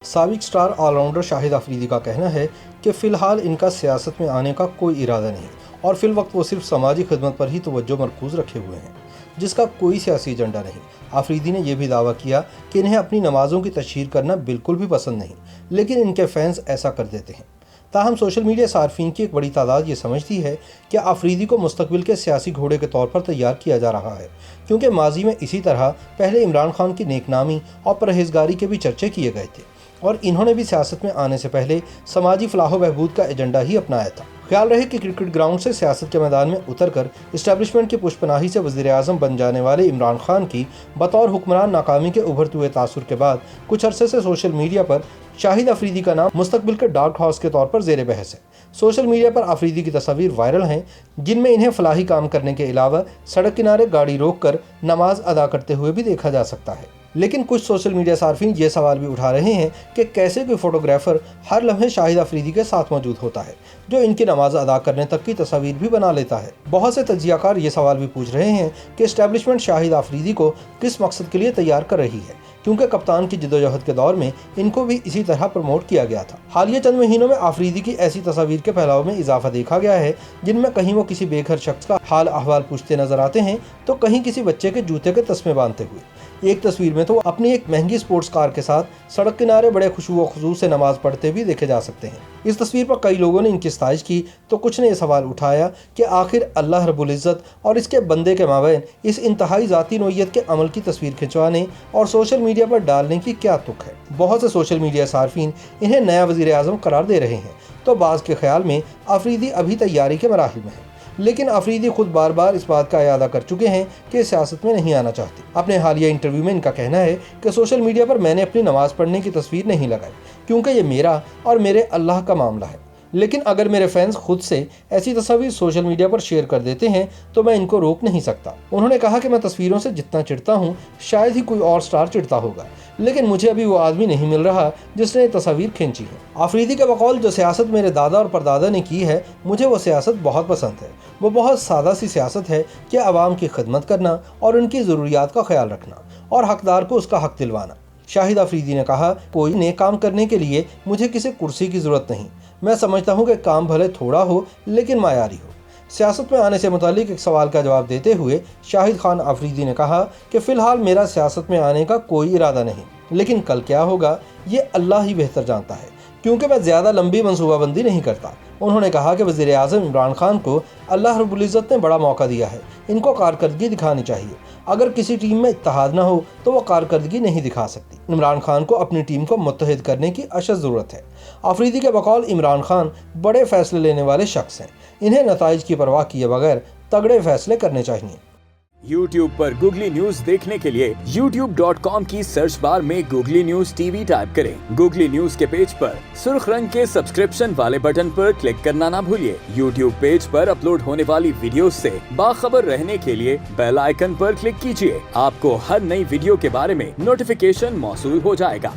سابق star all rounder شاہد افریدی کا کہنا ہے کہ فی الحال ان کا سیاست میں آنے کا کوئی ارادہ نہیں اور فی الوقت وہ صرف سماجی خدمت پر ہی توجہ مرکوز رکھے ہوئے ہیں، جس کا کوئی سیاسی ایجنڈا نہیں۔ افریدی نے یہ بھی دعویٰ کیا کہ انہیں اپنی نمازوں کی تشہیر کرنا بالکل بھی پسند نہیں، لیکن ان کے فینس ایسا کر دیتے ہیں۔ تاہم سوشل میڈیا صارفین کی ایک بڑی تعداد یہ سمجھتی ہے کہ افریدی کو مستقبل کے سیاسی گھوڑے کے طور پر تیار کیا جا رہا ہے، کیونکہ ماضی میں اسی طرح پہلے عمران خان کی نیک نامی اور پرہیزگاری کے بھی چرچے کیے گئے تھے اور انہوں نے بھی سیاست میں آنے سے پہلے سماجی فلاح و بہبود کا ایجنڈا ہی اپنایا تھا۔ خیال رہے کہ کرکٹ گراؤنڈ سے سیاست کے میدان میں اتر کر اسٹیبلشمنٹ کی پشت پناہی سے وزیر اعظم بن جانے والے عمران خان کی بطور حکمران ناکامی کے ابھرتے ہوئے تاثر کے بعد کچھ عرصے سے سوشل میڈیا پر شاہد افریدی کا نام مستقبل کے ڈارک ہارس کے طور پر زیر بحث ہے۔ سوشل میڈیا پر افریدی کی تصاویر وائرل ہیں جن میں انہیں فلاحی کام کرنے کے علاوہ سڑک کنارے گاڑی روک کر نماز ادا کرتے ہوئے بھی دیکھا جا سکتا ہے۔ لیکن کچھ سوشل میڈیا صارفین یہ سوال بھی اٹھا رہے ہیں کہ کیسے کوئی فوٹوگرافر ہر لمحے شاہد افریدی کے ساتھ موجود ہوتا ہے جو ان کی نماز ادا کرنے تک کی تصاویر بھی بنا لیتا ہے۔ بہت سے تجزیہ کار یہ سوال بھی پوچھ رہے ہیں کہ اسٹیبلشمنٹ شاہد افریدی کو کس مقصد کے لیے تیار کر رہی ہے، کیونکہ کپتان کی جدوجہد کے دور میں ان کو بھی اسی طرح پروموٹ کیا گیا تھا۔ حالیہ چند مہینوں میں افریدی کی ایسی تصاویر کے پھیلاؤ میں اضافہ دیکھا گیا ہے جن میں کہیں وہ کسی بے گھر شخص کا حال احوال پوچھتے نظر آتے ہیں تو کہیں کسی بچے کے جوتے کے تسمے باندھتے ہوئے۔ ایک تصویر میں تو وہ اپنی ایک مہنگی سپورٹس کار کے ساتھ سڑک کنارے بڑے خشوع و خضوع سے نماز پڑھتے بھی دیکھے جا سکتے ہیں۔ اس تصویر پر کئی لوگوں نے ان کی ستائش کی تو کچھ نے یہ سوال اٹھایا کہ آخر اللہ رب العزت اور اس کے بندے کے مابین اس انتہائی ذاتی نوعیت کے عمل کی تصویر کھنچوانے اور سوشل میڈیا پر ڈالنے کی کیا تک ہے۔ بہت سے سوشل میڈیا صارفین انہیں نیا وزیر اعظم قرار دے رہے ہیں تو بعض کے خیال میں افریدی ابھی تیاری کے مراحل میں ہے، لیکن افریدی خود بار بار اس بات کا اعادہ کر چکے ہیں کہ سیاست میں نہیں آنا چاہتے۔ اپنے حالیہ انٹرویو میں ان کا کہنا ہے کہ سوشل میڈیا پر میں نے اپنی نماز پڑھنے کی تصویر نہیں لگائی کیونکہ یہ میرا اور میرے اللہ کا معاملہ ہے، لیکن اگر میرے فینس خود سے ایسی تصاویر سوشل میڈیا پر شیئر کر دیتے ہیں تو میں ان کو روک نہیں سکتا۔ انہوں نے کہا کہ میں تصویروں سے جتنا چڑھتا ہوں شاید ہی کوئی اور سٹار چڑھتا ہوگا، لیکن مجھے ابھی وہ آدمی نہیں مل رہا جس نے یہ تصاویر کھینچی ہے۔ افریدی کے بقول جو سیاست میرے دادا اور پردادا نے کی ہے مجھے وہ سیاست بہت پسند ہے۔ وہ بہت سادہ سی سیاست ہے کہ عوام کی خدمت کرنا اور ان کی ضروریات کا خیال رکھنا اور حقدار کو اس کا حق دلوانا۔ شاہد افریدی نے کہا، کوئی نیک کام کرنے کے لیے مجھے کسی کرسی کی ضرورت نہیں، میں سمجھتا ہوں کہ کام بھلے تھوڑا ہو لیکن معیاری ہو۔ سیاست میں آنے سے متعلق ایک سوال کا جواب دیتے ہوئے شاہد خان افریدی نے کہا کہ فی الحال میرا سیاست میں آنے کا کوئی ارادہ نہیں، لیکن کل کیا ہوگا یہ اللہ ہی بہتر جانتا ہے، کیونکہ میں زیادہ لمبی منصوبہ بندی نہیں کرتا۔ انہوں نے کہا کہ وزیر اعظم عمران خان کو اللہ رب العزت نے بڑا موقع دیا ہے، ان کو کارکردگی دکھانی چاہیے۔ اگر کسی ٹیم میں اتحاد نہ ہو تو وہ کارکردگی نہیں دکھا سکتی۔ عمران خان کو اپنی ٹیم کو متحد کرنے کی اشد ضرورت ہے۔ افریدی کے بقول عمران خان بڑے فیصلے لینے والے شخص ہیں، انہیں نتائج کی پرواہ کیے بغیر تگڑے فیصلے کرنے چاہیے۔ YouTube پر گوگلی نیوز دیکھنے کے لیے youtube.com کی سرچ بار میں googly news T V type کریں۔ گوگلی نیوز کے پیج پر سرخ رنگ کے سبسکرپشن والے بٹن پر کلک کرنا نہ بھولیے۔ YouTube پیج پر اپلوڈ ہونے والی ویڈیوز سے باخبر رہنے کے لیے بیل آئیکن پر کلک کیجیے۔ آپ کو ہر نئی ویڈیو کے بارے میں نوٹیفیکیشن موصول ہو جائے گا۔